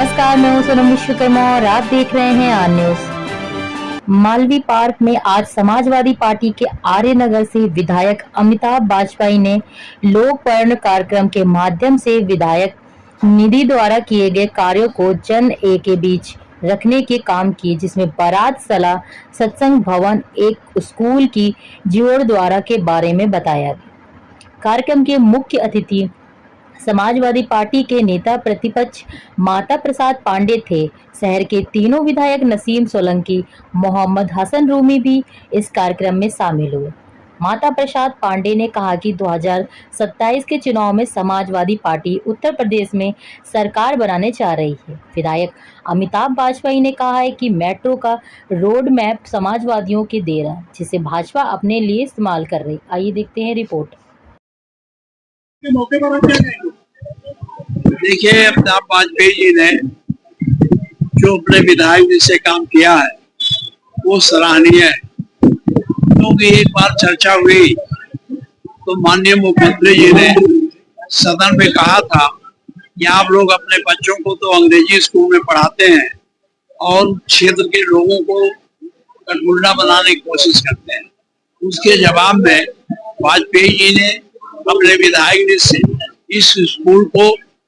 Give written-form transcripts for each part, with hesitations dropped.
नमस्कार, मैं हूं सोनम विश्वकर्मा और आप देख रहे हैं आर न्यूज। मालवी पार्क में आज समाजवादी पार्टी के आर्यनगर से विधायक अमिताभ वाजपेयी ने लोक पर्ण कार्यक्रम के माध्यम से विधायक निधि द्वारा किए गए कार्यों को जन के बीच रखने के काम किए, जिसमें बारात सलाह सत्संग भवन एक स्कूल की जीर्णोद्धार के बारे में बताया गया। कार्यक्रम के मुख्य अतिथि समाजवादी पार्टी के नेता प्रतिपक्ष माता प्रसाद पांडे थे। शहर के तीनों विधायक नसीम सोलंकी, मोहम्मद हसन रूमी भी इस कार्यक्रम में शामिल हुए। माता प्रसाद पांडे ने कहा कि 2027 के चुनाव में समाजवादी पार्टी उत्तर प्रदेश में सरकार बनाने जा रही है। विधायक अमिताभ वाजपेयी ने कहा है कि मेट्रो का रोड मैप समाजवादियों के दे रहा है, जिसे भाजपा अपने लिए इस्तेमाल कर रही। आइए देखते हैं रिपोर्ट। देखिए, अमिताभ वाजपेयी जी ने जो अपने विधायक जी से काम किया है वो सराहनीय है, क्योंकि एक बार चर्चा हुई तो माननीय मुख्यमंत्री जी ने सदन में कहा था कि आप लोग अपने बच्चों को तो अंग्रेजी स्कूल में पढ़ाते हैं और क्षेत्र के लोगों को कटमुल्ला बनाने की कोशिश करते हैं। उसके जवाब में वाजपेयी जी ने अपने विधायक जी से इस स्कूल को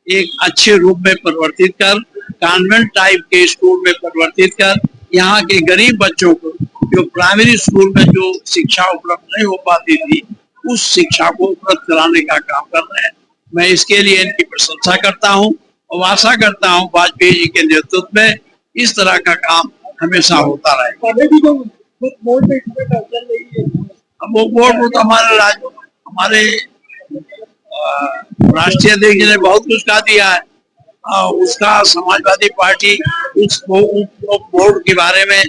एक अच्छे रूप में परिवर्तित कर, कॉन्वेंट टाइप के स्कूल में परिवर्तित कर, यहाँ के गरीब बच्चों को जो प्राइमरी स्कूल में जो शिक्षा उपलब्ध नहीं हो पाती थी, उस शिक्षा को उपलब्ध कराने का काम कर रहे हैं। मैं इसके लिए इनकी प्रशंसा करता हूँ और आशा करता हूँ वाजपेयी जी के नेतृत्व में इस तरह का काम हमेशा होता रहे। वो वोट तो हमारे राष्ट्रीय अध्यक्ष ने बहुत कुछ कहा दिया है। उसका समाजवादी पार्टी उस बोर्ड के बारे में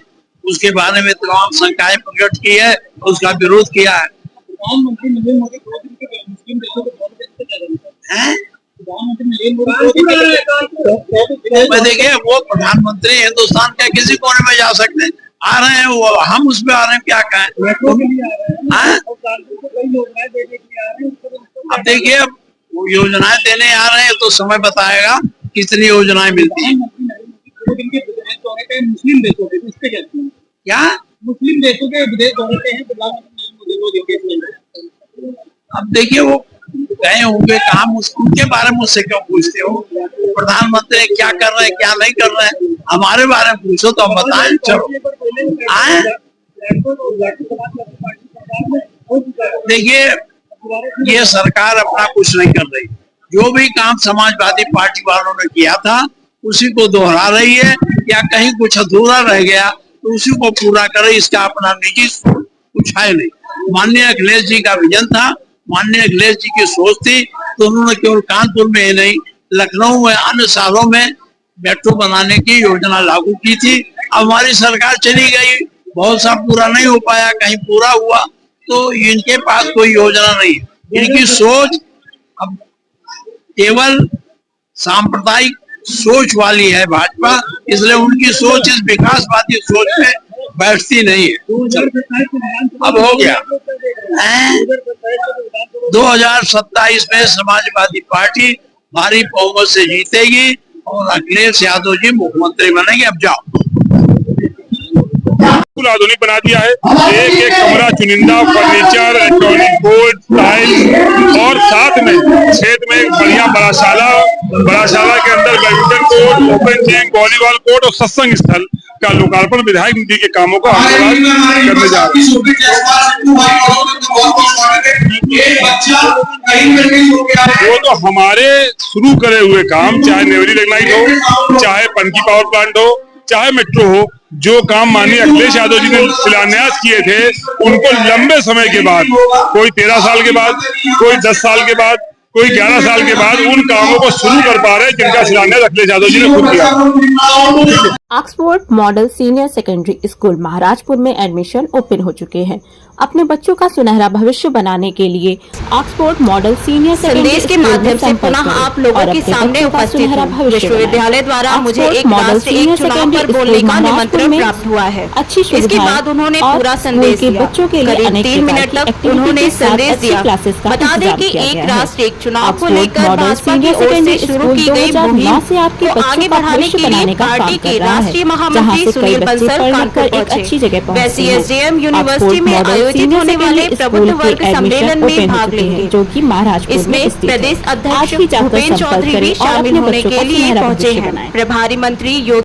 उसके बारे में तमाम शंकाएं प्रकट की है, उसका विरोध किया है। प्रधानमंत्री नरेंद्र मोदी मुस्लिम देशों को देखिए, वो प्रधानमंत्री हिंदुस्तान के किसी कोने में जा सकते हैं, आ रहे हैं, वो हम उसमें आ रहे हैं, क्या कहें। अब देखिए, वो योजनाएं देने आ रहे हैं तो समय बताएगा कितनी योजनाएं मिलती हैं। मुस्लिम देशों के क्या मुस्लिम देशों के विदेश दौरे पे हैं प्रधानमंत्री। अब देखिए, वो गए होंगे कहा, उनके बारे में मुझसे क्यों पूछते हो? प्रधानमंत्री क्या कर रहे हैं क्या नहीं कर रहे हैं, हमारे बारे में पूछो तो हम बताएं। चलो आए। देखिए, ये सरकार अपना कुछ नहीं कर रही। जो भी काम समाजवादी पार्टी वालों ने किया था उसी को दोहरा रही है, या कहीं कुछ अधूरा रह गया तो उसी को पूरा करे। इसका अपना निजी कुछ है नहीं। माननीय अखिलेश जी का विजन था, माननीय अखिलेश जी की सोच थी, तो उन्होंने केवल कानपुर में ही नहीं, लखनऊ में अन्य शहरों में मेट्रो बनाने की योजना लागू की थी। अब हमारी सरकार चली गई, बहुत सा पूरा नहीं हो पाया, कहीं पूरा हुआ, तो इनके पास कोई योजना नहीं। इनकी सोच अब केवल सांप्रदायिक सोच वाली है भाजपा, इसलिए उनकी सोच इस विकासवादी सोच में बैठती नहीं है। अब हो गया 2027 में समाजवादी पार्टी भारी बहुमत से जीतेगी और अखिलेश यादव जी मुख्यमंत्री बनेंगे। अब जाओ, आधुनिक बना दिया है। एक एक कमरा चुनिंदा फर्नीचर, इलेक्ट्रॉनिक बोर्ड, टाइल्स और साथ में छेद में एक बढ़िया बड़ाशाला के अंदर badminton court, open gym, volleyball court और सत्संग स्थल का लोकार्पण विधायक निधि के कामों को करने जा रहे हैं। वो तो हमारे शुरू करे हुए काम, चाहे नेवरी लिग्नाइट हो, चाहे पनकी पावर प्लांट हो, चाहे मेट्रो हो, जो काम माननीय अखिलेश यादव जी ने शिलान्यास किए थे, उनको लंबे समय के बाद, कोई 13 साल के बाद, कोई 10 साल के बाद, कोई 11 साल के बाद उन कामों को शुरू कर पा रहे हैं जिनका शिलान्यास अखिलेश यादव जी ने खुद किया। Oxford model senior secondary school Maharajpur में एडमिशन ओपन हो चुके हैं। अपने बच्चों का सुनहरा भविष्य बनाने के लिए ऑक्सफोर्ड मॉडल सीनियर संदेश के माध्यम से पुनः आप लोगों के सामने उपस्थित हूं। विश्वविद्यालय द्वारा मुझे एक राष्ट्र एक चुनाव पर बोलने का निमंत्रण प्राप्त हुआ है। अच्छी इसके बाद उन्होंने पूरा संदेश दिया। बच्चों के लिए करीब 3 मिनट तक उन्होंने संदेश दिया। बता दें कि एक राष्ट्र एक चुनाव को लेकर भाजपा की ओर से शुरू की गई मुहिम को आगे बढ़ाने के लिए पार्टी के राष्ट्रीय महामंत्री सुनील बंसल कानपुर पहुंचे। वैसे एसडीएम यूनिवर्सिटी में आयोजित होने वाले प्रबुद्ध वर्ग सम्मेलन में भाग लेंगे, जो कि महाराजपुर इसमें प्रदेश अध्यक्ष भूपेन्द्र चौधरी भी शामिल होने के लिए पहुंचे हैं। प्रभारी मंत्री